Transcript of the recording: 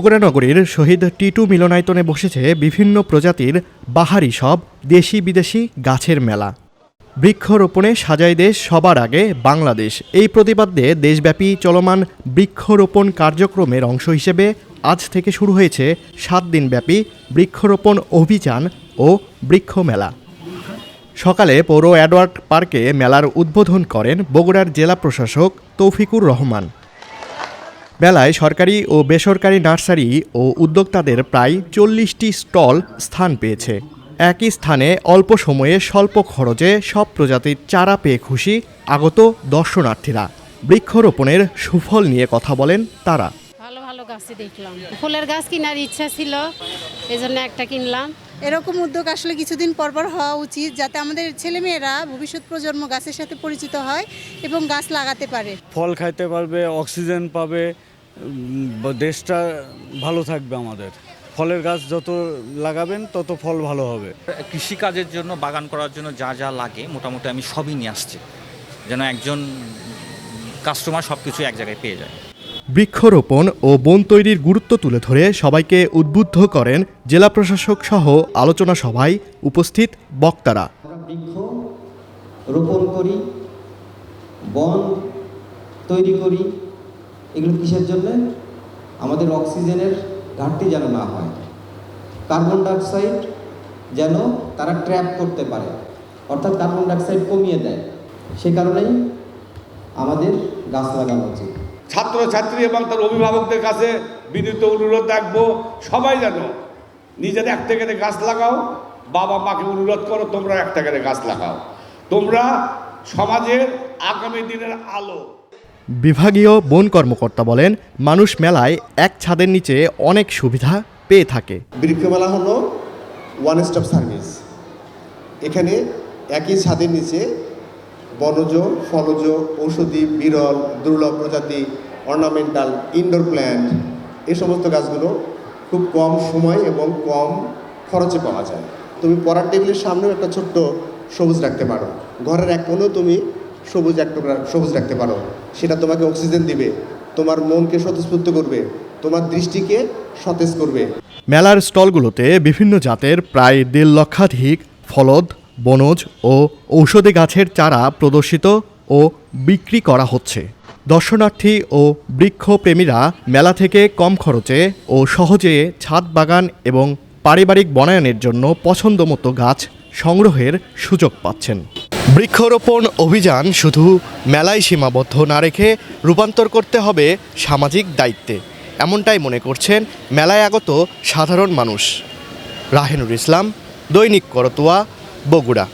বগুড়া নগরীর শহীদ টিটু মিলনায়তনে বসেছে বিভিন্ন প্রজাতির বাহারি সব দেশি বিদেশি গাছের মেলা। বৃক্ষরোপণে সাজায় দেশ সবার আগে বাংলাদেশ, এই প্রতিপাদ্যে দেশব্যাপী চলমান বৃক্ষরোপণ কার্যক্রমের অংশ হিসেবে আজ থেকে শুরু হয়েছে 7 দিনব্যাপী বৃক্ষরোপণ অভিযান ও বৃক্ষ মেলা। সকালে পৌর এডওয়ার্ড পার্কে মেলার উদ্বোধন করেন বগুড়ার জেলা প্রশাসক তৌফিকুর রহমান। মেলায় সরকারি ও বেসরকারি নার্সারি ও উদ্যোক্তাদের প্রায় 40টি স্টল স্থান পেয়েছে। একই স্থানে অল্প সময়ে স্বল্প খরচে সব প্রজাতির চারা পেয়ে খুশি আগত দর্শনার্থীরা। বৃক্ষরোপণের সুফল নিয়ে কথা বলেন তারা। ভালো ভালো গাছই দেখলাম, ফুলের গাছ কেনার ইচ্ছা ছিল, এজন্য একটা কিনলাম। এরকম উদ্যোগ আসলে কিছুদিন পরপর হওয়া উচিত, যাতে আমাদের ছেলেমেয়েরা ভবিষ্যৎ প্রজন্ম গাছের সাথে পরিচিত হয় এবং গাছ লাগাতে পারে। ফল খাইতে পারবে, অক্সিজেন পাবে, দেশটা ভালো থাকবে। আমাদের ফলের গাছ যত লাগাবেন তত ফল ভালো হবে। কৃষিকাজের জন্য, বাগান করার জন্য যা যা লাগে মোটামুটি আমি সবই নিয়ে আসছি, যেন একজন কাস্টমার সব কিছু এক জায়গায় পেয়ে যায়। বৃক্ষরোপণ ও বন তৈরির গুরুত্ব তুলে ধরে সবাইকে উদ্বুদ্ধ করেন জেলা প্রশাসক সহ আলোচনা সভায় উপস্থিত বক্তারা। বৃক্ষ রোপণ করি, বন তৈরি করি, এগুলো কিসের জন্য? আমাদের অক্সিজেনের ঘাটতি যেন না হয়, কার্বন ডাইঅক্সাইড যেন তারা ট্র্যাপ করতে পারে, অর্থাৎ কার্বন ডাইঅক্সাইড কমিয়ে দেয়। সে কারণেই আমাদের গাছ লাগানো উচিত। ছাত্রছাত্রী এবং তার অভিভাবকদের কাছে বিনীত অনুরোধ রাখবো, সবাই যেন নিজের একটা করে গাছ লাগাও। বাবা মাকে অনুরোধ করো, তোমরা একটা করে গাছ লাগাও, তোমরা সমাজের আগামী দিনের আলো। বিভাগীয় বন কর্মকর্তা বলেন, মানুষ মেলায় এক ছাদের নিচে অনেক সুবিধা পেয়ে থাকে। বৃক্ষমেলা হলো ওয়ান স্টপ সার্ভিস। এখানে একই ছাদের নিচে বনজ, ফলজ, ঔষধি, বিরল, দুর্লভ প্রজাতি, অর্নামেন্টাল, ইনডোর প্ল্যান্ট, এই সমস্ত গাছগুলো খুব কম সময় এবং কম খরচে পাওয়া যায়। তুমি পড়ার টেবিলের সামনেও একটা ছোট্ট সবুজ রাখতে পারো, ঘরের এক কোণেও তুমি সবুজ রাখতে পারো। সেটা তোমাকে অক্সিজেন দিবে, তোমার মনকে স্বতঃস্ফূর্ত করবে, তোমার দৃষ্টিকে সতেজ করবে। মেলার স্টলগুলোতে বিভিন্ন জাতের প্রায় 1.5 লক্ষাধিক ফলদ, বনজ ও ঔষধি গাছের চারা প্রদর্শিত ও বিক্রি করা হচ্ছে। দর্শনার্থী ও বৃক্ষপ্রেমীরা মেলা থেকে কম খরচে ও সহজে ছাদ বাগান এবং পারিবারিক বনায়নের জন্য পছন্দমতো গাছ সংগ্রহের সুযোগ পাচ্ছেন। বৃক্ষরোপণ অভিযান শুধু মেলায় সীমাবদ্ধ না রেখে রূপান্তর করতে হবে সামাজিক দায়িত্বে, এমনটাই মনে করছেন মেলায় আগত সাধারণ মানুষ। রাহেনুর ইসলাম, দৈনিক করতোয়া, বগুড়া।